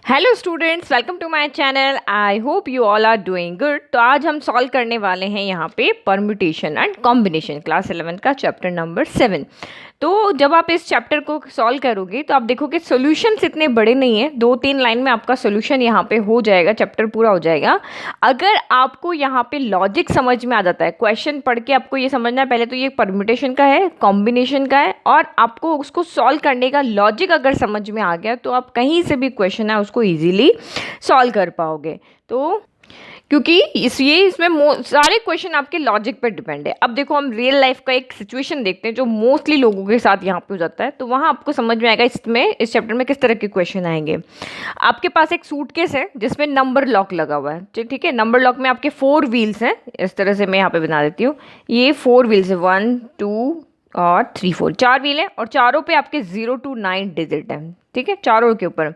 Hello students, welcome to my channel. I hope you all are doing good. तो आज हम solve करने वाले हैं यहाँ पे परम्यूटेशन एंड कॉम्बिनेशन, क्लास 11 का चैप्टर नंबर 7। तो जब आप इस चैप्टर को सॉल्व करोगे तो आप देखोगे सॉल्यूशंस इतने बड़े नहीं है, 2-3 लाइन में आपका सॉल्यूशन यहाँ पे हो जाएगा, चैप्टर पूरा हो जाएगा। अगर आपको यहाँ पे लॉजिक समझ में आ जाता है, क्वेश्चन पढ़ के आपको ये समझना है पहले तो ये परम्यूटेशन का है, कॉम्बिनेशन का है, और आपको उसको सॉल्व करने का लॉजिक अगर समझ में आ गया तो आप कहीं से भी क्वेश्चन है उसको ईजिली सॉल्व कर पाओगे। तो क्योंकि इसमें सारे क्वेश्चन आपके लॉजिक पर डिपेंड है। अब देखो, हम रियल लाइफ का एक सिचुएशन देखते हैं जो मोस्टली लोगों के साथ यहाँ पे हो जाता है, तो वहाँ आपको समझ में आएगा इस चैप्टर में किस तरह के क्वेश्चन आएंगे। आपके पास एक सूटकेस है जिसमें नंबर लॉक लगा हुआ है, ठीक है। नंबर लॉक में आपके 4 व्हील्स हैं, इस तरह से मैं यहाँ पे बना देती हूँ। ये 4 व्हील्स है, 1 2 और 3 4, 4 व्हील है और चारों पे आपके 0 to 9 डिजिट है, ठीक है, चारों के ऊपर।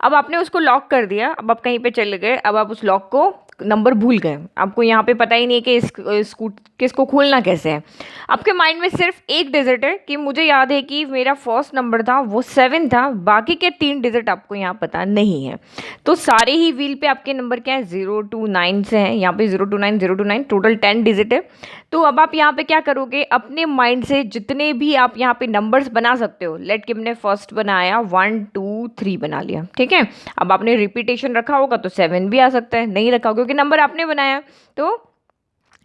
अब आपने उसको लॉक कर दिया, अब आप कहीं पे चले गए, अब आप उस लॉक को नंबर भूल गए, आपको यहाँ पे पता ही नहीं है कि इस किसको खोलना कैसे है। आपके माइंड में सिर्फ एक डिजिट है कि मुझे याद है कि मेरा फर्स्ट नंबर था वो 7 था, बाकी के 3 डिजिट आपको यहाँ पता नहीं है। तो सारे ही व्हील पे आपके नंबर क्या है, 0 to 9 से हैं, यहाँ पे 0 to 9 0 to 9 टोटल 10 डिजिट है। तो अब आप यहाँ पे क्या करोगे, अपने माइंड से जितने भी आप यहाँ पे नंबर्स बना सकते हो, लेट कि हमने फर्स्ट बनाया 1 2 3 बना लिया, ठीक है। अब आपने रिपीटेशन रखा होगा तो 7 भी आ सकता है, नहीं रखा क्योंकि नंबर आपने बनाया। तो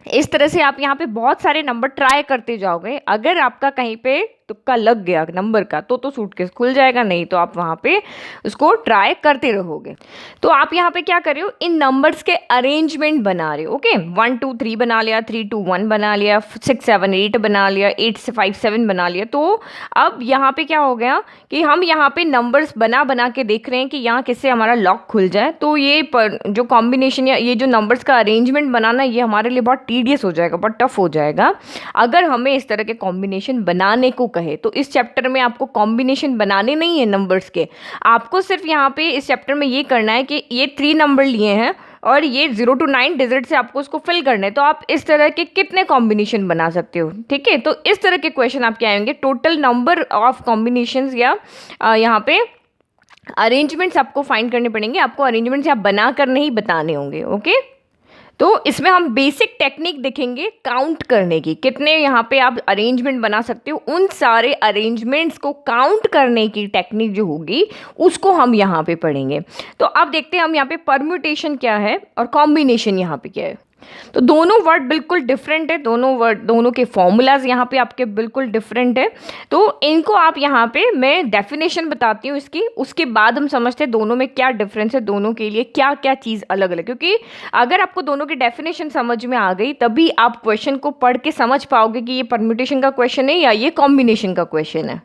इस तरह से आप यहाँ पे बहुत सारे नंबर ट्राई करते जाओगे। अगर आपका कहीं पे तुक्का लग गया नंबर का तो सूटकेस खुल जाएगा, नहीं तो आप वहाँ पे उसको ट्राई करते रहोगे। तो आप यहाँ पे क्या कर रहे हो, इन नंबर्स के अरेंजमेंट बना रहे हो। ओके, 1 2 3 बना लिया, 3 2 1 बना लिया, 6 7 8 बना लिया, 8 से 5 7 बना लिया। तो अब यहाँ पे क्या हो गया कि हम यहाँ पे नंबर्स बना बना के देख रहे हैं कि यहाँ किससे हमारा लॉक खुल जाए। तो ये जो कॉम्बिनेशन या ये जो नंबर्स का अरेंजमेंट बनाना, ये हमारे लिए बहुत टीडियस हो जाएगा, बहुत टफ हो जाएगा अगर हमें इस तरह के कॉम्बिनेशन बनाने को कहे। तो इस चैप्टर में आपको कॉम्बिनेशन बनाने नहीं है नंबर्स के, आपको सिर्फ यहाँ पे इस चैप्टर में ये करना है कि ये 3 नंबर लिए हैं और ये 0 to 9 डिजिट से आपको उसको फिल करना है। तो आप इस तरह के कितने कॉम्बिनेशन बना सकते हो, ठीक है। तो इस तरह के क्वेश्चन आपके आएंगे, टोटल नंबर ऑफ कॉम्बिनेशंस या यहाँ पे अरेंजमेंट्स आपको फाइंड करने पड़ेंगे, आपको अरेंजमेंट्स यहाँ बना कर नहीं बताने होंगे। ओके, तो इसमें हम बेसिक टेक्निक देखेंगे काउंट करने की, कितने यहाँ पे आप अरेंजमेंट बना सकते हो, उन सारे अरेंजमेंट्स को काउंट करने की टेक्निक जो होगी उसको हम यहाँ पे पढ़ेंगे। तो अब देखते हैं हम यहाँ पे परम्यूटेशन क्या है और कॉम्बिनेशन यहाँ पे क्या है। तो दोनों वर्ड बिल्कुल डिफरेंट है, दोनों के फॉर्मूलाज यहाँ पे आपके बिल्कुल डिफरेंट है। तो इनको आप यहाँ पे मैं डेफिनेशन बताती हूँ इसकी, उसके बाद हम समझते हैं दोनों में क्या डिफरेंस है, दोनों के लिए क्या क्या चीज़ अलग अलग। क्योंकि अगर आपको दोनों की डेफिनेशन समझ में आ गई तभी आप क्वेश्चन को पढ़ के समझ पाओगे कि ये परम्यूटेशन का क्वेश्चन है या ये कॉम्बिनेशन का क्वेश्चन है।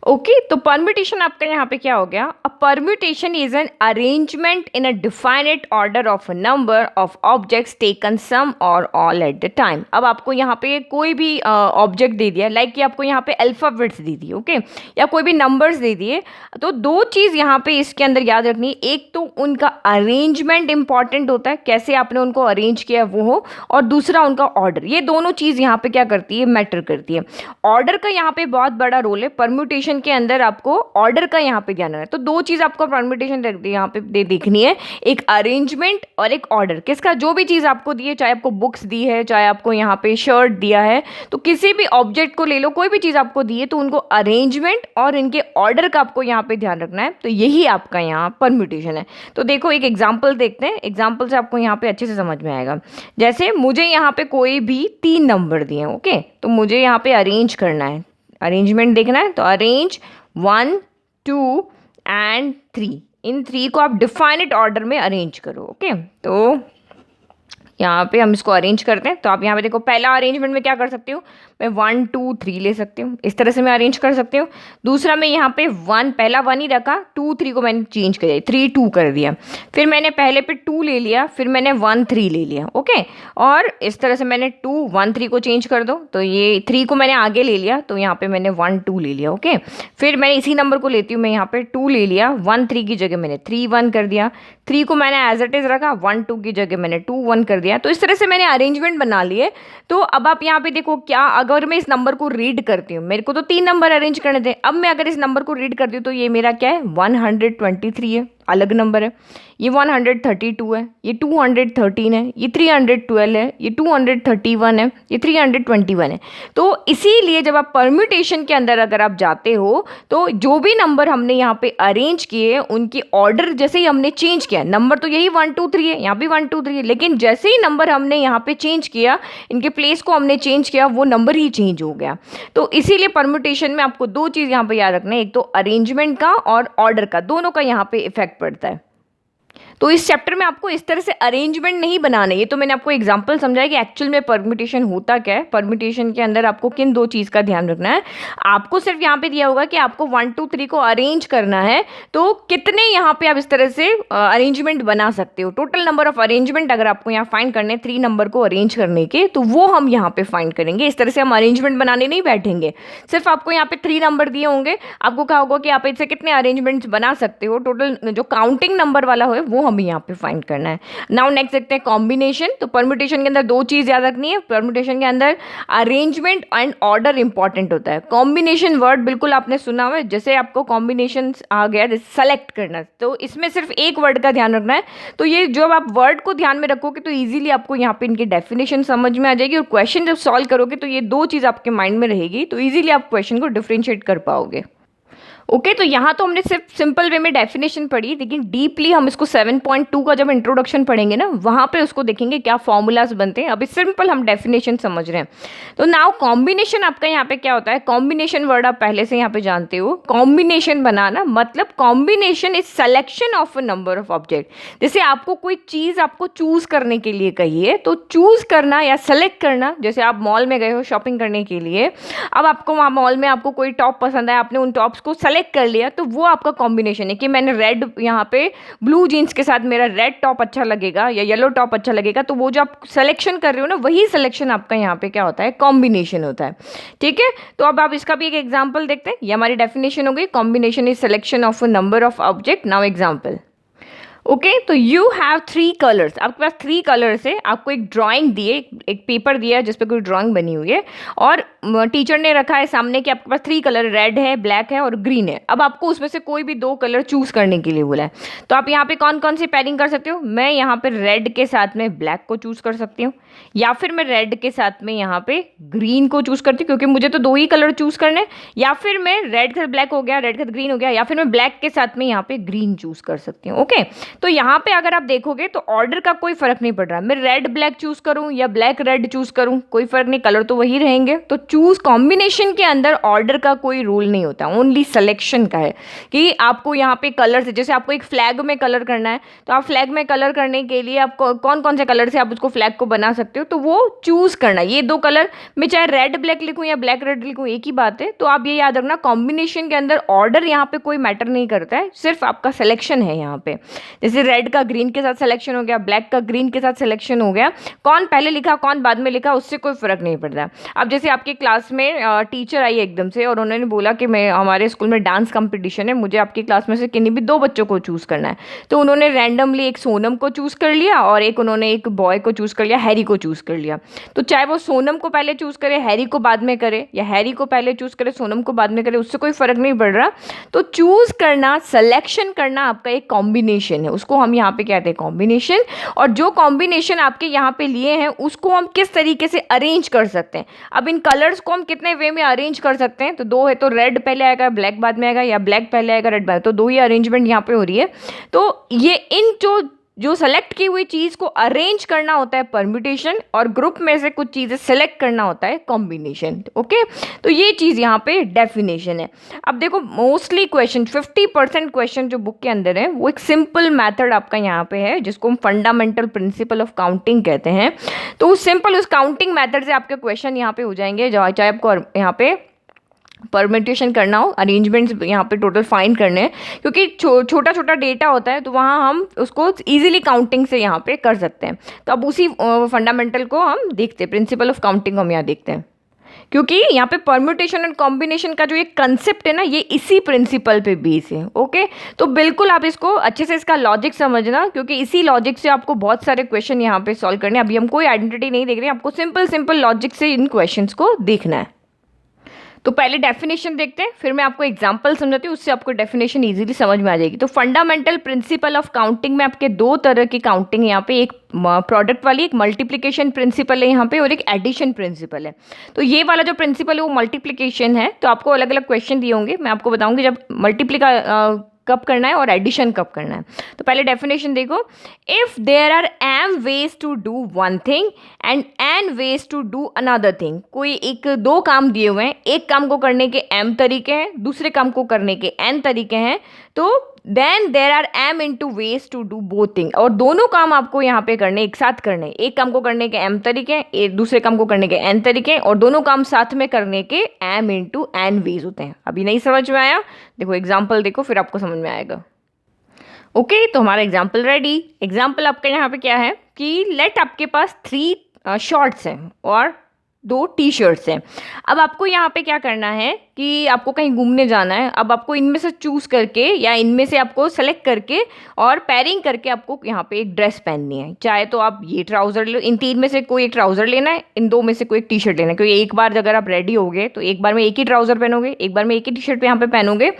ओके, तो परम्यूटेशन आपका यहाँ पे क्या हो गया, a permutation is an arrangement in a definite order of a number of objects taken some और ऑल एट द टाइम। अब आपको यहाँ पे कोई भी ऑब्जेक्ट दे दिया, लाइक कि आपको यहाँ पे अल्फाबेट्स दे दिए, ओके, या कोई भी नंबर्स दे दिए। तो 2 चीज़ यहाँ पे इसके अंदर याद रखनी है, एक तो उनका अरेंजमेंट इंपॉर्टेंट होता है, कैसे आपने उनको अरेंज किया वो हो, और दूसरा उनका ऑर्डर। ये दोनों चीज़ यहाँ पे क्या करती है, मैटर करती है। ऑर्डर का यहाँ पे बहुत बड़ा रोल है, परम्यूटेशन के अंदर आपको ऑर्डर का यहाँ पे ध्यान रखना है। तो 2 चीज आपको परम्यूटेशन यहाँ पे देखनी है, एक अरेंजमेंट और एक ऑर्डर। किसका, जो भी चीज आपको दी है, चाहे आपको बुक्स दी है, चाहे आपको यहाँ पे शर्ट दिया है, तो किसी भी ऑब्जेक्ट को ले लो, कोई भी चीज आपको दी है तो उनको अरेंजमेंट और इनके ऑर्डर का आपको यहाँ पे ध्यान रखना है। तो यही आपका यहाँ परम्यूटेशन है। तो देखो एक एग्जाम्पल देखते हैं, एग्जाम्पल से आपको यहाँ पे अच्छे से समझ में आएगा। जैसे मुझे यहाँ पे कोई भी 3 नंबर दिए हैं, ओके, तो मुझे यहाँ पे अरेंज करना है, अरेंजमेंट देखना है। तो अरेंज 1 2 एंड 3, इन 3 को आप डिफाइनेट ऑर्डर में अरेंज करो। ओके, तो यहाँ पे हम इसको अरेंज करते हैं। तो आप यहाँ पे देखो, पहला अरेंजमेंट में क्या कर सकती हूँ, मैं 1 2 3 ले सकती हूँ, इस तरह से मैं अरेंज कर सकती हूँ। दूसरा मैं यहाँ पे पहला 1 ही रखा, 2 3 को मैंने चेंज कर दिया, 3 2 कर दिया। फिर मैंने पहले पे 2 ले लिया, फिर मैंने 1 3 ले लिया। ओके, और इस तरह से मैंने 2 1 3 को चेंज कर दो, तो ये 3 को मैंने आगे ले लिया, तो यहाँ पे मैंने 1 2 ले लिया। ओके, फिर मैंने इसी नंबर को लेती हूँ, मैं यहाँ पे 2 ले लिया, 1 3 की जगह मैंने 3 1 कर दिया, 3 को मैंने एज इट इज रखा, 1 2 की जगह मैंने 2 1 कर दिया। तो इस तरह से मैंने अरेंजमेंट बना लिए। तो अब आप यहाँ पे देखो, क्या अगर मैं इस नंबर को रीड करती हूँ, मेरे को तो 3 नंबर अरेंज करने थे, अब मैं अगर इस नंबर को रीड करती हूँ तो ये मेरा क्या है, 123 है। अलग नंबर है, ये 132 है, ये 213 है, ये 312 है, ये 231 है, ये 321 है। तो इसीलिए जब आप परम्यूटेशन के अंदर अगर आप जाते हो तो जो भी नंबर हमने यहाँ पे अरेंज किए उनकी ऑर्डर जैसे ही हमने चेंज किया, नंबर तो यही 1 2 3 है, यहाँ भी 1 2 3 है, लेकिन जैसे ही नंबर हमने यहाँ पे चेंज किया, इनके प्लेस को हमने चेंज किया, वो नंबर ही चेंज हो गया। तो इसीलिए परम्यूटेशन में आपको दो चीज़ यहाँ पे याद रखना है, एक तो अरेंजमेंट का और ऑर्डर का, दोनों का यहाँ पे इफेक्ट पड़ता है। तो इस चैप्टर में आपको इस तरह से अरेंजमेंट नहीं बनाना है, ये तो मैंने आपको एग्जांपल समझाया कि एक्चुअल में परम्यूटेशन होता क्या है। परम्यूटेशन के अंदर आपको किन दो चीज़ का ध्यान रखना है, आपको सिर्फ यहाँ पे दिया होगा कि आपको 1 2 3 को अरेंज करना है, तो कितने यहाँ पे आप इस तरह से अरेंजमेंट बना सकते हो। टोटल नंबर ऑफ अरेंजमेंट अगर आपको यहाँ फाइंड करने 3 नंबर को अरेंज करने के, तो वो हम यहाँ पे फाइंड करेंगे। इस तरह से हम अरेंजमेंट बनाने नहीं बैठेंगे, सिर्फ आपको यहाँ पे 3 नंबर दिए होंगे, आपको कहा होगा कि आप इससे कितने अरेंजमेंट्स बना सकते हो, टोटल जो काउंटिंग नंबर वाला हो वो हमें यहाँ पे फाइंड करना है। नाउ नेक्स्ट देखते हैं कॉम्बिनेशन। तो परम्यूटेशन के अंदर दो चीज याद रखनी है, परम्यूटेशन के अंदर अरेंजमेंट एंड ऑर्डर इंपॉर्टेंट होता है। कॉम्बिनेशन वर्ड बिल्कुल आपने सुना हुआ है, जैसे आपको कॉम्बिनेशन आ गया सेलेक्ट करना, तो इसमें सिर्फ एक वर्ड का ध्यान रखना है। तो ये जब आप वर्ड को ध्यान में रखोगे तो इजीली आपको यहाँ पे इनकी डेफिनेशन समझ में आ जाएगी, और क्वेश्चन जब सॉल्व करोगे तो ये दो चीज आपके माइंड में रहेगी, तो इजीली आप क्वेश्चन को डिफरेंशिएट कर पाओगे। ओके तो यहाँ तो हमने सिर्फ सिंपल वे में डेफिनेशन पढ़ी, लेकिन डीपली हम इसको 7.2 का जब इंट्रोडक्शन पढ़ेंगे ना, वहाँ पे उसको देखेंगे क्या फॉर्मूलाज बनते हैं। अभी सिंपल हम डेफिनेशन समझ रहे हैं। तो नाउ कॉम्बिनेशन आपका यहाँ पे क्या होता है, कॉम्बिनेशन वर्ड आप पहले से यहाँ पे जानते हो। कॉम्बिनेशन बनाना मतलब combination is selection of a number of object. जैसे आपको कोई चीज़ आपको चूज करने के लिए कही है, तो चूज करना या सेलेक्ट करना, जैसे आप मॉल में गए हो शॉपिंग करने के लिए, अब आपको वहाँ मॉल में आपको कोई टॉप पसंद है, आपने उन टॉप्स को सेलेक्ट कर लिया, तो वो आपका कॉम्बिनेशन है कि मैंने रेड यहाँ पे ब्लू जीन्स के साथ मेरा रेड टॉप अच्छा लगेगा या येलो टॉप अच्छा लगेगा। तो वो जो आप सिलेक्शन कर रहे हो ना, वही सिलेक्शन आपका यहाँ पे क्या होता है, कॉम्बिनेशन होता है। ठीक है, तो अब आप इसका भी एक एग्जांपल देखते हैं। ये हमारी डेफिनेशन हो गई, combination is selection of a number of object. Now example. Okay तो यू हैव 3 कलर्स, आपके पास 3 कलर्स है, आपको एक ड्राइंग दी है, एक पेपर दिया है जिस पे कोई ड्राइंग बनी हुई है, और टीचर ने रखा है सामने कि आपके पास 3 कलर, रेड है, ब्लैक है और ग्रीन है। अब आपको उसमें से कोई भी 2 कलर चूज करने के लिए बोला है, तो आप यहाँ पे कौन कौन सी पेयरिंग कर सकते हो। मैं यहाँ पे रेड के साथ में ब्लैक को चूज कर सकती हूँ, या फिर मैं रेड के साथ में यहाँ पे ग्रीन को चूज करती हूँ, क्योंकि मुझे तो 2 ही कलर चूज करने, या फिर मैं रेड के साथ ब्लैक हो गया, रेड के साथ ग्रीन हो गया, या फिर मैं ब्लैक के साथ में यहाँ पे ग्रीन चूज कर सकती हूँ। ओके तो यहाँ पे अगर आप देखोगे तो ऑर्डर का कोई फर्क नहीं पड़ रहा, मैं रेड ब्लैक चूज करूं या ब्लैक रेड चूज करूं, कोई फर्क नहीं, कलर तो वही रहेंगे। तो चूज कॉम्बिनेशन के अंदर ऑर्डर का कोई रूल नहीं होता, ओनली सिलेक्शन का है कि आपको यहाँ पे कलर से, जैसे आपको एक फ्लैग में कलर करना है, तो आप फ्लैग में कलर करने के लिए आपको कौन कौन से कलर से आप उसको फ्लैग को बना सकते हो, तो वो चूज करना। ये 2 कलर मैं चाहे रेड ब्लैक लिखूं या ब्लैक रेड लिखूं, एक ही बात है। तो आप ये याद रखना, कॉम्बिनेशन के अंदर ऑर्डर यहाँ पे कोई मैटर नहीं करता है, सिर्फ आपका सिलेक्शन है यहाँ पे। जैसे रेड का ग्रीन के साथ सिलेक्शन हो गया, ब्लैक का ग्रीन के साथ सिलेक्शन हो गया, कौन पहले लिखा कौन बाद में लिखा उससे कोई फर्क नहीं पड़ता। अब जैसे आपके क्लास में टीचर आई एकदम से और उन्होंने बोला कि मैं, हमारे स्कूल में डांस कंपटीशन है, मुझे आपकी क्लास में से किन्हीं भी 2 बच्चों को चूज करना है। तो उन्होंने रैंडमली एक सोनम को चूज कर लिया और उन्होंने एक बॉय को चूज कर लिया, हैरी को चूज कर लिया। तो चाहे वो सोनम को पहले चूज करे, हैरी को बाद में करे, या हैरी को पहले चूज करे, सोनम को बाद में करे, उससे कोई फर्क नहीं पड़ रहा। तो चूज करना, सिलेक्शन करना आपका एक कॉम्बिनेशन है, उसको हम यहाँ पे कहते हैं कॉम्बिनेशन। और जो कॉम्बिनेशन आपके यहाँ पे लिए हैं उसको हम किस तरीके से अरेंज कर सकते हैं। अब इन कलर्स को हम कितने वे में अरेंज कर सकते हैं, तो 2 है, तो रेड पहले आएगा ब्लैक बाद में आएगा, या ब्लैक पहले आएगा रेड बाद, तो 2 ही अरेंजमेंट यहाँ पे हो रही है। तो ये इन जो सेलेक्ट की हुई चीज़ को अरेंज करना होता है परम्यूटेशन, और ग्रुप में से कुछ चीज़ें सेलेक्ट करना होता है कॉम्बिनेशन। ओके तो ये चीज़ यहाँ पे डेफिनेशन है। अब देखो मोस्टली क्वेश्चन 50% क्वेश्चन जो बुक के अंदर है वो एक सिंपल मेथड आपका यहाँ पे है, जिसको हम फंडामेंटल प्रिंसिपल ऑफ काउंटिंग कहते हैं। तो उस काउंटिंग मेथड से आपके क्वेश्चन यहाँ पे हो जाएंगे, चाहे आपको यहाँ पे परम्यूटेशन करना हो, अरेंजमेंट्स यहाँ पे टोटल फाइंड करने हैं, क्योंकि छोटा छोटा डेटा होता है, तो वहाँ हम उसको इजीली काउंटिंग से यहाँ पे कर सकते हैं। तो अब उसी फंडामेंटल को हम देखते हैं, प्रिंसिपल ऑफ काउंटिंग हम यहाँ देखते हैं, क्योंकि यहाँ पे परम्यूटेशन एंड कॉम्बिनेशन का जो ये कंसेप्ट है ना, ये इसी प्रिंसिपल पे बेस है। ओके तो बिल्कुल आप इसको अच्छे से इसका लॉजिक समझना, क्योंकि इसी लॉजिक से आपको बहुत सारे क्वेश्चन यहाँ पे सॉल्व करने हैं। अभी हम कोई आइडेंटिटी नहीं देख रहे हैं, आपको सिंपल लॉजिक से इन क्वेश्चंस को देखना है। तो पहले डेफिनेशन देखते हैं, फिर मैं आपको एग्जांपल समझाती हूँ, उससे आपको डेफिनेशन इजीली समझ में आ जाएगी। तो फंडामेंटल प्रिंसिपल ऑफ काउंटिंग में आपके दो तरह की काउंटिंग है यहाँ पे, एक प्रोडक्ट वाली, एक मल्टीप्लिकेशन प्रिंसिपल है यहाँ पे, और एक एडिशन प्रिंसिपल है। तो ये वाला जो प्रिंसिपल है वो मल्टीप्लिकेशन है। तो आपको अलग अलग क्वेश्चन दिए होंगे, मैं आपको बताऊंगी जब कब करना है और एडिशन कब करना है। तो पहले डेफिनेशन देखो, if there are m ways to do one thing and n ways to do another thing, कोई एक दो काम दिए हुए हैं, एक काम को करने के एम तरीके हैं, दूसरे काम को करने के एन तरीके हैं, तो then there are m into ways to do both thing, और दोनों काम आपको यहाँ पे करने, एक साथ करने, एक काम को करने के एम तरीके हैं, एक दूसरे काम को करने के एन तरीके हैं, और दोनों काम साथ में करने के एम इंटू एन वेज होते हैं। अभी नहीं समझ में आया, देखो एग्जाम्पल देखो, फिर आपको समझ में आएगा। ओके, तो हमारा एग्जाम्पल रेडी। एग्जाम्पल आपका यहाँ पे क्या है कि लेट आपके पास 3 शॉर्ट्स हैं और 2 टी शर्ट्स हैं। अब आपको यहाँ पे क्या करना है कि आपको कहीं घूमने जाना है। अब आपको इनमें से चूज करके या इनमें से आपको सेलेक्ट करके और पैरिंग करके आपको यहाँ पे एक ड्रेस पहननी है। चाहे तो आप ये ट्राउजर लो, इन 3 में से कोई एक ट्राउजर लेना है, इन 2 में से कोई एक टी शर्ट लेना है, क्योंकि एक बार अगर आप रेडी हो गए तो एक बार में एक ही ट्राउजर पहनोगे, एक बार में एक ही टी शर्ट यहाँ पे पहनोगे।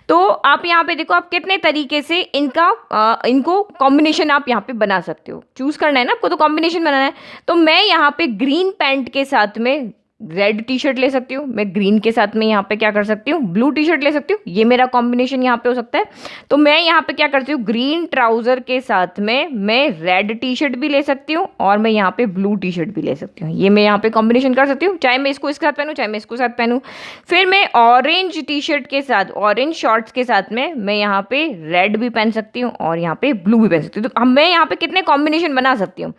तो आप यहाँ पे देखो, आप कितने तरीके से इनको कॉम्बिनेशन आप यहाँ पे बना सकते हो। चूज करना है ना आपको, तो कॉम्बिनेशन बनाना है। तो मैं यहाँ पे ग्रीन पैंट के साथ में रेड टी शर्ट ले सकती हूँ, मैं ग्रीन के साथ में यहाँ पे क्या कर सकती हूँ, ब्लू टी शर्ट ले सकती हूँ। ये मेरा कॉम्बिनेशन यहाँ पे हो सकता है। तो मैं यहाँ पे क्या करती हूँ, ग्रीन ट्राउजर के साथ में मैं रेड टी शर्ट भी ले सकती हूँ और मैं यहाँ पे ब्लू टी शर्ट भी ले सकती हूँ। ये मैं यहाँ पे कॉम्बिनेशन कर सकती हूँ, चाहे मैं इसको इसके साथ पहनूँ, चाहे मैं इसको साथ पहनूँ। फिर मैं ऑरेंज टी शर्ट के साथ, ऑरेंज शॉर्ट्स के साथ में मैं यहाँ पे रेड भी पहन सकती हूँ और यहाँ पे ब्लू भी पहन सकती हूँ। तो मैं यहाँ पे कितने कॉम्बिनेशन बना सकती हूँ।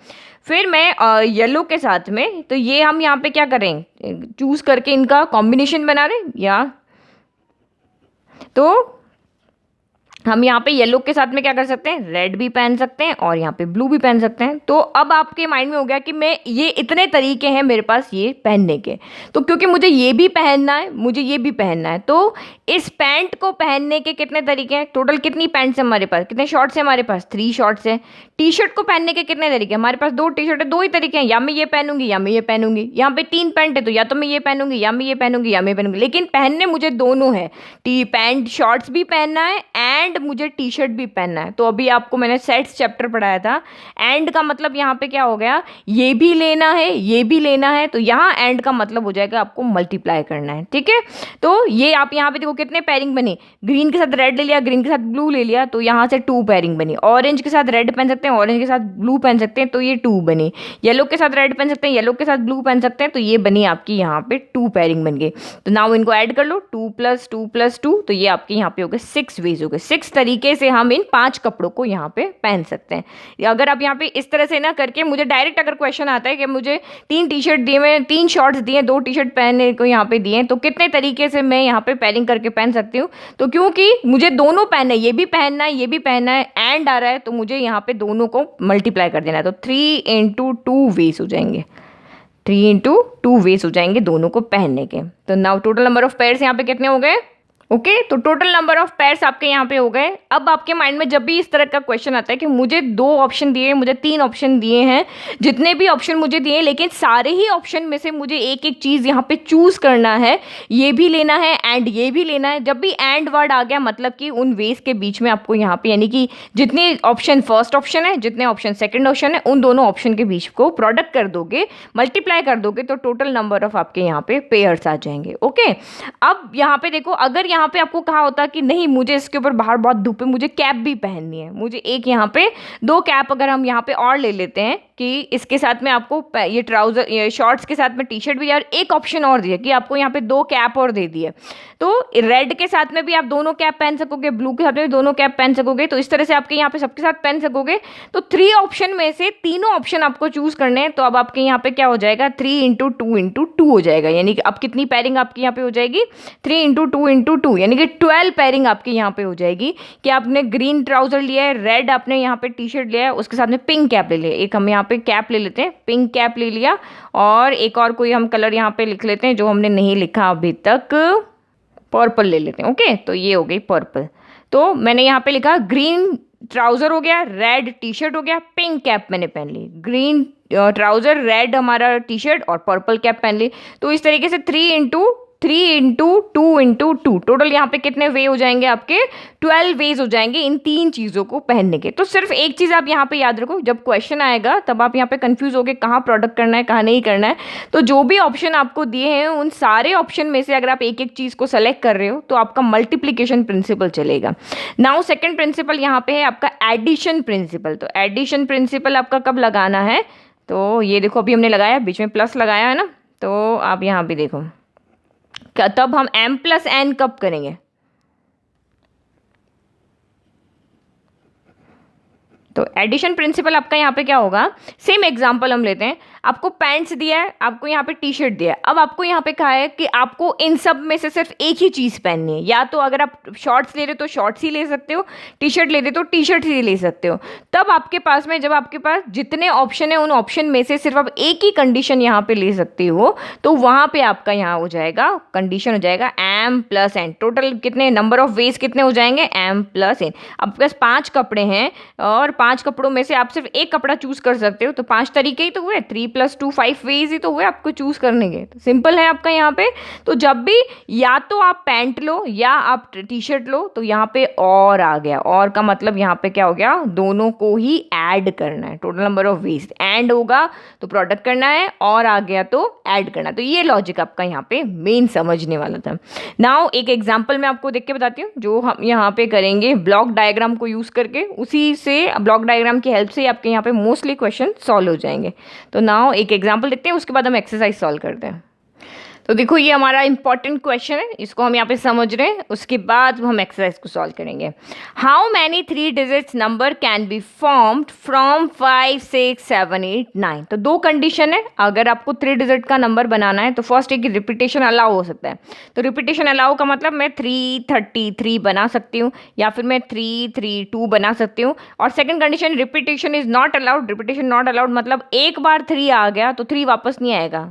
फिर मैं येलो के साथ में, तो ये हम यहाँ पे क्या करें, चूज करके इनका कॉम्बिनेशन बना रहे, या तो हम यहाँ पे येलो के साथ में क्या कर सकते हैं, रेड भी पहन सकते हैं और यहाँ पे ब्लू भी पहन सकते हैं। तो अब आपके माइंड में हो गया कि मैं ये इतने तरीके हैं मेरे पास ये पहनने के, तो क्योंकि मुझे ये भी पहनना है, मुझे ये भी पहनना है, तो इस पैंट को पहनने के कितने तरीके हैं। टोटल कितनी पैंट्स है हमारे पास, कितने शॉर्ट्स हैं हमारे पास, 3 शॉर्ट्स हैं। टी शर्ट को पहनने के कितने तरीके, हमारे पास 2 टी शर्ट है, 2 ही तरीके हैं, या मैं ये पहनूंगी या मैं ये पहनूंगी। यहाँ पे 3 पैंट है, तो या तो मैं ये पहनूंगी या मैं ये पहनूंगी या मैं पहनूंगी, लेकिन पहनने मुझे दोनों है, टी पैंट शॉर्ट्स भी पहनना है एंड मुझे टी शर्ट भी पहनना है। तो अभी आपको मैंने सेट्स चैप्टर पढ़ाया था, एंड का मतलब यहाँ पे क्या हो गया, ये भी लेना है ये भी लेना है, तो यहाँ एंड का मतलब हो जाएगा आपको मल्टीप्लाई करना है। ठीक है, तो ये आप यहाँ पे देखो कितने पैरिंग बनी, ग्रीन के साथ रेड ले लिया, ग्रीन के साथ ब्लू ले लिया, तो यहाँ से 2 पैरिंग बनी। ऑरेंज के साथ रेड पहन सकते हैं, ऑरेंज के साथ ब्लू पहन सकते हैं, तो ये 2 बनी। येलो के साथ रेड पहन सकते हैं, येलो के साथ ब्लू पहन सकते हैं, तो ये बनी आपकी यहाँ पे 2 पैरिंग बन गई। तो नाउ इनको ऐड कर लो, 2 + 2 + 2, तो ये आपके यहाँ पे हो गए 6 वेज हो गए। 6 तरीके से हम इन 5 कपड़ों को यहाँ पे पहन सकते हैं। अगर आप यहाँ पे इस तरह से ना करके, मुझे डायरेक्ट अगर क्वेश्चन आता है कि मुझे 3 टी शर्ट दिए हुए, 3 शॉर्ट्स दिए, 2 टी शर्ट पहनने को यहाँ पे दिए, तो कितने तरीके से मैं यहाँ पे पैरिंग करके पहन सकती हूँ। तो क्योंकि मुझे दोनों पहनना है, ये भी पहनना है ये भी पहनना है, एंड आ रहा है, तो मुझे यहाँ पे दोनों को मल्टीप्लाई कर देना है। तो 3 × 2 वेज हो जाएंगे, 3 × 2 वेज हो जाएंगे दोनों को पहनने के। तो now total number of pairs यहाँ पे कितने हो गए, ओके तो टोटल नंबर ऑफ पेयर्स आपके यहाँ पे हो गए। अब आपके माइंड में जब भी इस तरह का क्वेश्चन आता है कि मुझे 2 ऑप्शन दिए, मुझे 3 ऑप्शन दिए हैं, जितने भी ऑप्शन मुझे दिए, लेकिन सारे ही ऑप्शन में से मुझे एक एक चीज़ यहाँ पे चूज करना है, ये भी लेना है एंड ये भी लेना है। जब भी एंड वर्ड आ गया, मतलब कि उन वेज के बीच में आपको यहाँ पे, यानी कि जितने ऑप्शन फर्स्ट ऑप्शन है, जितने ऑप्शन सेकेंड ऑप्शन है, उन दोनों ऑप्शन के बीच को प्रोडक्ट कर दोगे, मल्टीप्लाई कर दोगे, तो टोटल नंबर ऑफ आपके यहाँ पे पेयर्स आ जाएंगे। ओके, अब यहाँ पे देखो, अगर यहाँ पे आपको कहा होता कि नहीं मुझे इसके ऊपर बाहर बहुत धूप है, मुझे कैप भी पहननी है, मुझे एक यहाँ पे 2 कैप अगर हम यहाँ पे और ले लेते हैं कि इसके साथ में आपको ये ट्राउजर, ये शॉर्ट्स के साथ में टी शर्ट भी, और एक ऑप्शन और दिया कि आपको यहाँ पे 2 कैप और दे दिए, तो रेड के साथ में भी आप दोनों कैप पहन सकोगे, ब्लू के साथ में भी दोनों कैप पहन सकोगे, तो इस तरह से आपके यहाँ पे सबके साथ पहन सकोगे। तो 3 ऑप्शन में से तीनों ऑप्शन आपको चूज करने हैं। तो अब आपके यहाँ पे क्या हो जाएगा, 3 × 2 × 2 हो जाएगा, यानी कि अब कितनी पैरिंग आपकी यहाँ पे हो जाएगी, 3 × 2 × 2, यानी कि 12 पैरिंग आपकी यहाँ पे हो जाएगी। कि आपने ग्रीन ट्राउजर लिया है, रेड आपने यहाँ पे टी शर्ट लिया है, उसके साथ में पिंक कैप ले लिया, एक हम यहाँ पे कैप ले लेते हैं, पिंक कैप ले लिया, और एक और कोई हम कलर यहाँ पे लिख लेते हैं जो हमने नहीं लिखा अभी तक, पर्पल ले लेते हैं। ओके, तो ये हो गई पर्पल। तो मैंने यहाँ पे लिखा ग्रीन ट्राउजर हो गया, रेड टी शर्ट हो गया, पिंक कैप मैंने पहन ली, ग्रीन ट्राउजर, रेड हमारा टी शर्ट और पर्पल कैप पहन ली। तो इस तरीके से 3 × 3 इंटू 2 इंटू 2, टोटल यहाँ पे कितने वे हो जाएंगे आपके 12 वेज हो जाएंगे इन 3 चीज़ों को पहनने के। तो सिर्फ एक चीज़ आप यहाँ पे याद रखो, जब क्वेश्चन आएगा तब आप यहाँ पे कंफ्यूज होगे कहाँ प्रोडक्ट करना है कहाँ नहीं करना है। तो जो भी ऑप्शन आपको दिए हैं उन सारे ऑप्शन में से अगर आप एक एक चीज़ को सेलेक्ट कर रहे हो तो आपका मल्टीप्लीकेशन प्रिंसिपल चलेगा। नाउ सेकेंड प्रिंसिपल यहाँ पे है आपका एडिशन प्रिंसिपल। तो एडिशन प्रिंसिपल आपका कब लगाना है, तो ये देखो अभी हमने लगाया, बीच में प्लस लगाया है ना, तो आप यहाँ पे देखो तब हम m प्लस n कब करेंगे। तो एडिशन प्रिंसिपल आपका यहाँ पे क्या होगा, सेम एग्जांपल हम लेते हैं, आपको पैंट्स दिया है, आपको यहाँ पे टी शर्ट दिया है, अब आपको यहाँ पे कहा है कि आपको इन सब में से सिर्फ एक ही चीज़ पहननी है, या तो अगर आप शॉर्ट्स ले रहे हो तो शॉर्ट्स ही ले सकते हो, टी शर्ट ले रहे हो तो टी शर्ट ही ले सकते हो। तब आपके पास में जब आपके पास जितने ऑप्शन है उन ऑप्शन में से सिर्फ आप एक ही कंडीशन यहाँ पे ले सकते हो, तो वहाँ पे आपका यहाँ हो जाएगा कंडीशन हो जाएगा m प्लस n। टोटल कितने नंबर ऑफ वेज कितने हो जाएंगे m प्लस n। आपके पास 5 कपड़े हैं और 5 कपड़ों में से आप सिर्फ एक कपड़ा चूज कर सकते हो, तो 5 तरीके ही तो हुए, 3 + 2 5 वेज ही तो हुए आपको चूज करने के। तो सिंपल है आपका यहाँ पे। तो जब भी या तो आप पैंट लो या आप टी शर्ट लो, तो यहाँ पे और आ गया, और का मतलब यहाँ पे क्या हो गया, दोनों को ही ऐड करना है, total number of ways and होगा तो प्रोडक्ट करना है, और आ गया तो ऐड करना। तो ये लॉजिक आपका यहाँ पे मेन समझने वाला था। नाउ एक एग्जाम्पल मैं आपको देख के बताती हूँ जो हम यहाँ पे करेंगे ब्लॉक डायग्राम को यूज करके, उसी से ब्लॉक डायग्राम की हेल्प से आपके यहाँ पे मोस्टली क्वेश्चन सॉल्व हो जाएंगे। तो नाउ एक एग्जांपल देखते हैं, उसके बाद हम एक्सरसाइज सॉल्व करते हैं। तो देखो ये हमारा इंपॉर्टेंट क्वेश्चन है, इसको हम यहाँ पे समझ रहे हैं, उसके बाद हम एक्सरसाइज को सॉल्व करेंगे। How many 3 digits number can be formed from 5 6 7 8 9। तो 2 कंडीशन है, अगर आपको 3 डिजिट का नंबर बनाना है तो फर्स्ट एक रिपीटेशन अलाउ हो सकता है। तो रिपीटेशन अलाउ का मतलब मैं 333 बना सकती हूँ, या फिर मैं 332 बना सकती हूँ। और second condition repetition is not allowed. Repetition not allowed मतलब एक बार 3 आ गया तो 3 वापस नहीं आएगा।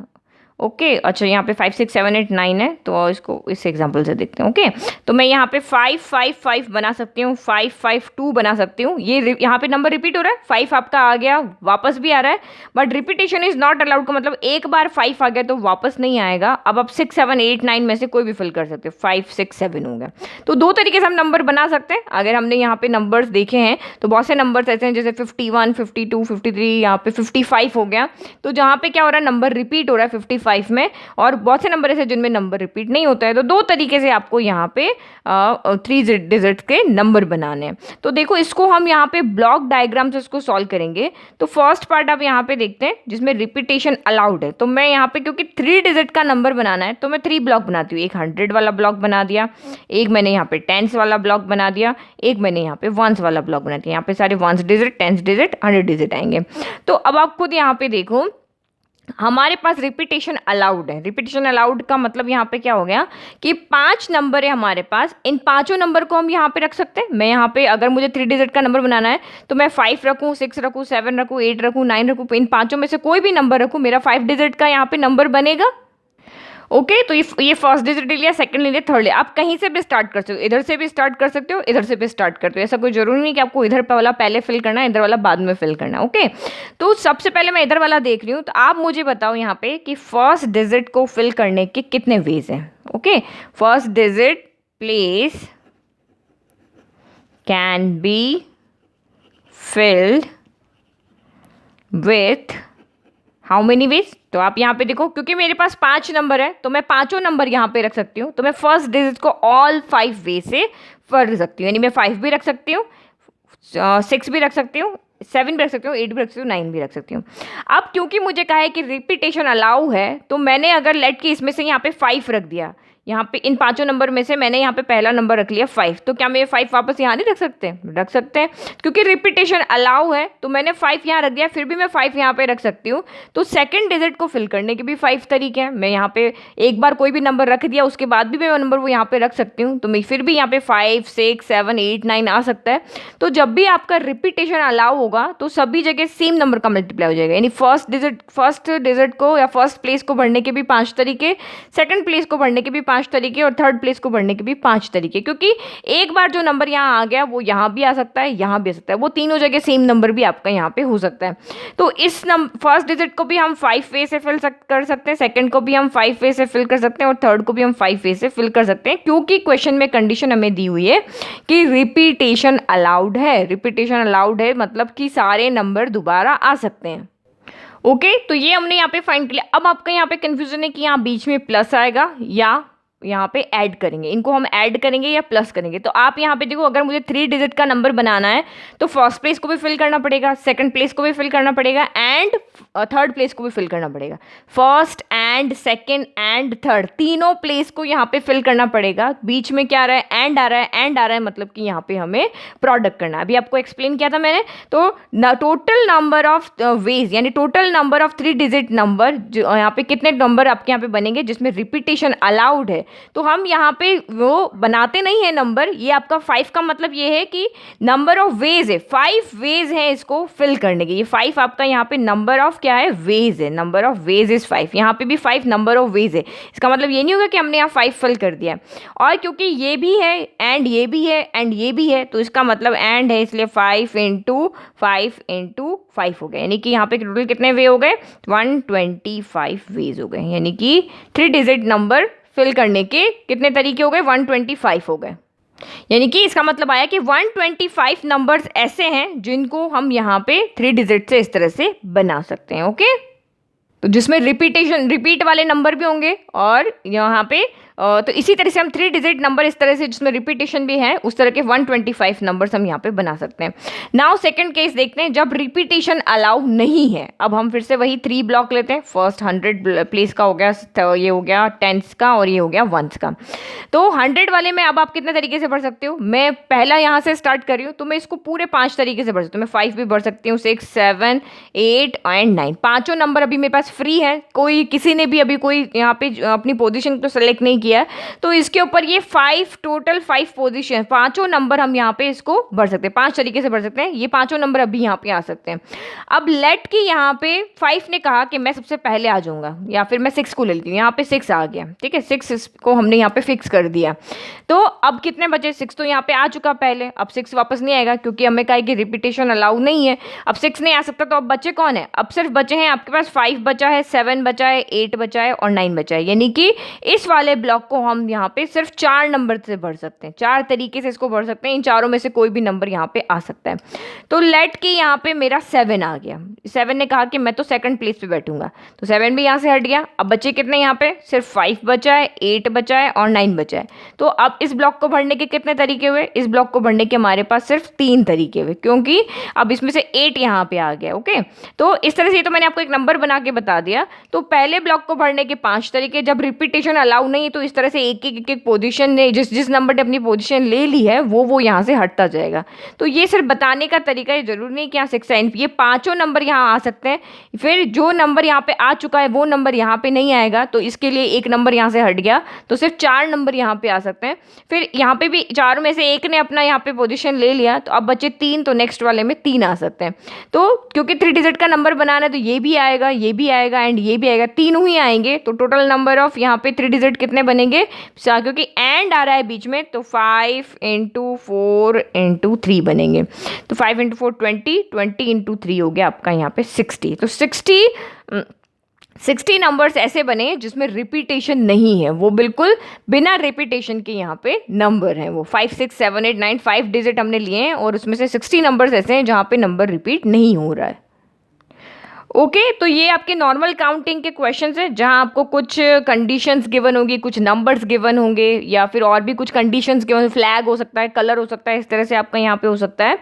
ओके अच्छा यहाँ पे 5 6 7 8 9 है, तो इसको इस एग्जांपल से देखते हैं। ओके तो मैं यहाँ पे 5 5 5 बना सकती हूँ, 5 5 2 बना सकती हूँ। ये यहाँ पे नंबर रिपीट हो रहा है, 5 आपका आ गया वापस भी आ रहा है, but repetition is not allowed का मतलब एक बार 5 आ गया तो वापस नहीं आएगा। अब आप 6 7 8 9 में से कोई भी फिल कर सकते हो, 5 6 7 हो गया। तो 2 तरीके से हम नंबर बना सकते हैं। अगर हमने यहाँ पे नंबर्स देखे हैं तो बहुत से नंबर्स ऐसे हैं जैसे 51 52 53, यहाँ पे 55 हो गया। तो जहाँ पे क्या हो रहा है, नंबर रिपीट हो रहा है 55 में, और बहुत से नंबर ऐसे जिनमें नंबर रिपीट नहीं होता है। तो 2 तरीके से आपको यहाँ पे 3 डिजिट के नंबर बनाने हैं। तो देखो इसको हम यहाँ पे ब्लॉक डायग्राम से इसको सॉल्व करेंगे। तो फर्स्ट पार्ट आप यहाँ पे देखते हैं जिसमें रिपीटेशन अलाउड है। तो मैं यहाँ पे क्योंकि 3 डिजिट का नंबर बनाना है तो मैं 3 ब्लॉक बनाती हूँ। एक 100 वाला ब्लॉक बना दिया, एक मैंने यहाँ पे 10s वाला ब्लॉक बना दिया, एक मैंने यहाँ पे 1s वाला ब्लॉक बना दिया। यहाँ पे सारे 1s digit 10s digit 100 digit आएंगे। तो अब आप खुद यहाँ पे देखो हमारे पास रिपीटेशन अलाउड है। रिपीटेशन अलाउड का मतलब यहाँ पे क्या हो गया कि 5 नंबर है हमारे पास, इन 5 नंबर को हम यहाँ पे रख सकते हैं। मैं यहाँ पे अगर मुझे 3 डिजिट का नंबर बनाना है तो मैं 5 रखूँ, 6 रखूँ, 7 रखूँ, 8 रखूँ, 9 रखूँ, इन 5 में से कोई भी नंबर रखूँ, मेरा 5 डिजिट का यहाँ पे नंबर बनेगा। ओके तो ये फर्स्ट डिजिट ले लिया, सेकंड ले लिया, थर्ड ले। आप कहीं से भी स्टार्ट कर सकते हो, इधर से भी स्टार्ट कर सकते हो, इधर से भी स्टार्ट करते हो। ऐसा कोई जरूरी नहीं कि आपको इधर वाला पहले फिल करना है, इधर वाला बाद में फिल करना है। ओके तो सबसे पहले मैं इधर वाला देख रही हूँ, तो आप मुझे बताओ यहाँ पे कि फर्स्ट डिजिट को फिल करने के कितने वेज हैं। Okay first digit place can be filled with how many ways. तो आप यहाँ पे देखो क्योंकि मेरे पास 5 नंबर है तो मैं 5 नंबर यहाँ पे रख सकती हूँ। तो मैं फर्स्ट डिजिट को ऑल 5 वे से कर सकती हूँ, यानी मैं 5 भी रख सकती हूँ, 6 भी रख सकती हूँ, 7 भी रख सकती हूँ, 8 भी रख सकती हूँ, 9 भी रख सकती हूँ। अब क्योंकि मुझे कहा है कि रिपीटेशन अलाउ है तो मैंने अगर लेट के इसमें से यहाँ पे 5 रख दिया, यहाँ पे इन 5 नंबर में से मैंने यहाँ पे पहला नंबर रख लिया 5, तो क्या मैं 5 वापस यहाँ नहीं रख सकते? रख सकते हैं क्योंकि रिपीटेशन अलाउ है। तो मैंने 5 यहाँ रख दिया, फिर भी मैं 5 यहाँ पे रख सकती हूँ। तो सेकंड डिजिट को फिल करने के भी 5 तरीके हैं। मैं यहाँ पे एक बार कोई भी नंबर रख दिया उसके बाद भी मैं नंबर वो यहाँ पे रख सकती हूँ, तो मैं फिर भी यहाँ पे 5 6 7 8 9 आ सकता है। तो जब भी आपका रिपीटेशन अलाउ होगा तो सभी जगह सेम नंबर का मल्टीप्लाई हो जाएगा, यानी फर्स्ट डिजिट को या फर्स्ट प्लेस को भरने के भी 5 तरीके, सेकंड प्लेस को भरने के भी 5 तरीके और थर्ड प्लेस को भरने के भी 5 तरीके, क्योंकि एक बार जो नंबर यहाँ आ गया वो यहाँ भी आ सकता है, यहाँ भी आ सकता है, वो तीनों जगह सेम नंबर भी आपका यहाँ पे हो सकता है। तो इस फर्स्ट डिजिट को भी हम 5 वे से फिल कर सकते हैं, सेकंड को भी हम 5 वे से फिल कर सकते हैं और थर्ड को भी हम 5 वे से फिल कर सकते हैं, क्योंकि क्वेश्चन में कंडीशन हमें दी हुई है कि रिपीटेशन अलाउड है। रिपीटेशन अलाउड है मतलब कि सारे नंबर दोबारा आ सकते हैं। ओके, तो ये हमने यहाँ पे फाइंड किया। अब आपका यहाँ पे कंफ्यूजन है कि यहाँ बीच में प्लस आएगा या यहाँ पे ऐड करेंगे, इनको हम ऐड करेंगे या प्लस करेंगे। तो आप यहाँ पे देखो, अगर मुझे 3 डिजिट का नंबर बनाना है तो फर्स्ट प्लेस को भी फिल करना पड़ेगा, सेकंड प्लेस को भी फिल करना पड़ेगा एंड थर्ड प्लेस को भी फिल करना पड़ेगा। First and second and third तीनों प्लेस को यहाँ पे फिल करना पड़ेगा। बीच में क्या आ रहा है, एंड आ रहा है, एंड आ रहा है, मतलब कि यहाँ पे हमें प्रोडक्ट करना है। अभी आपको एक्सप्लेन किया था मैंने। तो टोटल नंबर ऑफ वेज यानी total number of 3 digit number, जो यहाँ पे कितने नंबर आपके यहाँ पे बनेंगे जिसमें रिपीटेशन अलाउड है, तो हम यहाँ पे वो बनाते नहीं है नंबर। ये आपका 5 का मतलब ये है कि नंबर ऑफ वेज है, 5 वेज हैं इसको फिल करने के। ये 5 आपका यहाँ पे नंबर ऑफ क्या है, वेज है। नंबर ऑफ वेज इज 5, यहाँ पे भी 5 नंबर ऑफ वेज है। इसका मतलब ये नहीं होगा कि हमने यहाँ 5 फिल कर दिया। और क्योंकि ये भी है एंड ये भी है एंड ये भी है, तो इसका मतलब एंड है, इसलिए 5 इंटू 5 इंटू 5 हो गए, यानी कि यहाँ पे टोटल कितने वे हो गए, 125 वेज हो गए। यानी कि 3 डिजिट नंबर फिल करने के कितने तरीके हो गए, 125 हो गए। यानी कि इसका मतलब आया कि 125 नंबर्स ऐसे हैं जिनको हम यहाँ पे 3 डिजिट से इस तरह से बना सकते हैं। ओके, तो जिसमें रिपीट वाले नंबर भी होंगे और यहाँ पे तो इसी तरह से हम 3 डिजिट नंबर इस तरह से जिसमें रिपीटेशन भी है उस तरह के 125 नंबर्स हम यहाँ पे बना सकते हैं। नाउ सेकंड केस देखते हैं जब रिपीटेशन अलाउ नहीं है। अब हम फिर से वही 3 ब्लॉक लेते हैं। फर्स्ट 100 प्लेस का हो गया, ये हो गया 10s का और ये हो गया 1s का। तो 100 वाले में अब आप कितने तरीके से भर सकते हो, मैं पहला यहाँ से स्टार्ट कर रही हूँ, तो मैं इसको पूरे 5 तरीके से भर सकती हूँ। मैं 5 भी भर सकती हूँ, 6, 7, 8 एंड 9, पाँचों नंबर अभी मेरे पास फ्री है। कोई किसी ने भी अभी कोई यहाँ पे अपनी पोजीशन तो सेलेक्ट नहीं किया है, तो इसके ऊपर ये 5 टोटल 5 पोजीशन, पांचों नंबर हम यहाँ पे इसको भर सकते हैं, 5 तरीके से भर सकते हैं। ये पांचों नंबर अभी यहाँ पे आ सकते हैं। अब लेट की यहाँ पे 5 ने कहा कि मैं सबसे पहले आ जाऊंगा, या फिर मैं 6 को ले लेती हूँ। यहाँ पे 6 आ गया, ठीक है, 6 को हमने यहाँ पे फिक्स कर दिया। तो अब कितने बचे, 6 तो यहाँ पे आ चुका पहले, अब 6 वापस नहीं आएगा क्योंकि हमें कहा कि रिपीटेशन अलाउ नहीं है। अब 6 नहीं आ सकता, तो अब बचे कौन है, अब सिर्फ बचे हैं आपके पास 5 बचा है, 7 बचा है, 8 बचा है और 9 बचा है। यानी कि इस वाले ब्लॉक को हम यहाँ पे सिर्फ 4 नंबर से भर सकते हैं, 4 तरीके से इसको भर सकते हैं। इन चारों में से कोई भी नंबर यहाँ पे आ सकता है। तो लेट की यहाँ पे मेरा 7 आ गया। 7 ने कहा कि मैं तो सेकंड प्लेस पे बैठूंगा, तो 7 भी यहाँ से हट गया। अब बचे कितने यहाँ पे, सिर्फ 5 बचा है, 8 बचा है और 9 बचा है। तो अब इस ब्लॉक को भरने के कितने तरीके हुए, इस ब्लॉक को भरने के हमारे पास सिर्फ 3 तरीके हुए, क्योंकि अब इसमें से 8 यहाँ पे आ गया। ओके, तो इस तरह से, ये तो मैंने आपको एक नंबर बना के बता दिया। तो पहले ब्लॉक को भरने के 5 तरीके, जब रिपीटेशन अलाउ नहीं तो इस तरह से एक पोजीशन ने जिस नंबर ने अपनी पोजीशन ले ली है वो यहाँ से हटता जाएगा। तो ये सिर्फ बताने का तरीका है, जरूरी नहीं कि यहाँ 6 है, ये पांचों नंबर यहाँ आ सकते हैं। फिर जो नंबर यहाँ पे आ चुका है वो नंबर यहाँ पे नहीं आएगा, तो इसके लिए एक नंबर यहाँ से हट गया, तो सिर्फ 4 नंबर यहाँ पे आ सकते हैं। फिर यहाँ पे भी 4 में से एक ने अपना यहाँ पे पोजीशन ले लिया, तो अब बचे 3, तो नेक्स्ट वाले में 3 आ सकते हैं। तो क्योंकि 3 डिजिट का नंबर बनाना है तो ये भी आएगा, ये भी आएगा एंड ये भी आएगा, तीनों ही आएंगे। तो टोटल नंबर ऑफ यहाँ पे 3 डिजिट कितने बनेंगे, क्योंकि एंड आ रहा है बीच में, तो 5 इंटू 4 इंटू 3 बनेंगे। तो 5 इंटू 4 20, 20 इंटू 3 हो गया आपका यहाँ पे 60। तो 60 नंबर्स ऐसे बने जिसमें रिपीटेशन नहीं है, वो बिल्कुल बिना रिपीटेशन के यहाँ पे नंबर हैं। वो 5, 6, 7, 8, 9 5 डिजिट हमने लिए हैं और उसमें से 60 नंबर्स ऐसे हैं जहाँ पे नंबर रिपीट नहीं हो रहा है। ओके, तो ये आपके नॉर्मल काउंटिंग के क्वेश्चंस हैं जहां आपको कुछ कंडीशंस गिवन होगी, कुछ नंबर्स गिवन होंगे, या फिर और भी कुछ कंडीशंस गिवन, फ्लैग हो सकता है, कलर हो सकता है, इस तरह से आपका यहाँ पे हो सकता है।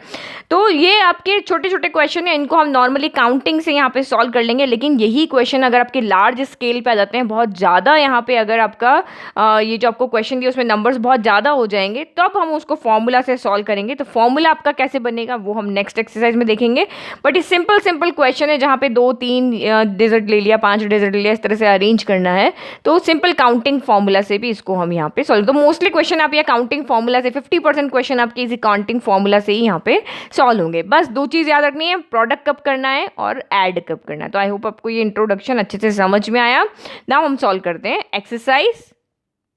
तो ये आपके छोटे छोटे क्वेश्चन हैं, इनको हम नॉर्मली काउंटिंग से यहाँ पे सॉल्व कर लेंगे। लेकिन यही क्वेश्चन अगर आपके लार्ज स्केल पे आ जाते हैं, बहुत ज़्यादा यहाँ पे अगर आपका ये जो आपको क्वेश्चन दिया उसमें नंबर्स बहुत ज़्यादा हो जाएंगे, तब हम उसको फॉर्मूला से सॉल्व करेंगे। तो फॉर्मूला आपका कैसे बनेगा वो हम नेक्स्ट एक्सरसाइज में देखेंगे। बट ये सिंपल क्वेश्चन है जहाँ पे 2, 3 डिजिट ले लिया, 5 डिजिट ले लिया, इस तरह से अरेंज करना है। तो सिंपल काउंटिंग फॉर्मूला से भी इसको हम यहाँ पे सॉल्व, तो मोस्टली क्वेश्चन आप ये काउंटिंग फॉर्मूला से, 50% क्वेश्चन आपके इसी काउंटिंग फॉर्मूला से ही यहाँ पे सॉल्व होंगे। बस 2 चीज़ याद रखनी है, प्रोडक्ट कब करना है और ऐड कब करना है। तो आई होप आपको ये इंट्रोडक्शन अच्छे से समझ में आया। नाउ हम सॉल्व करते हैं एक्सरसाइज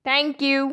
थैंक यू।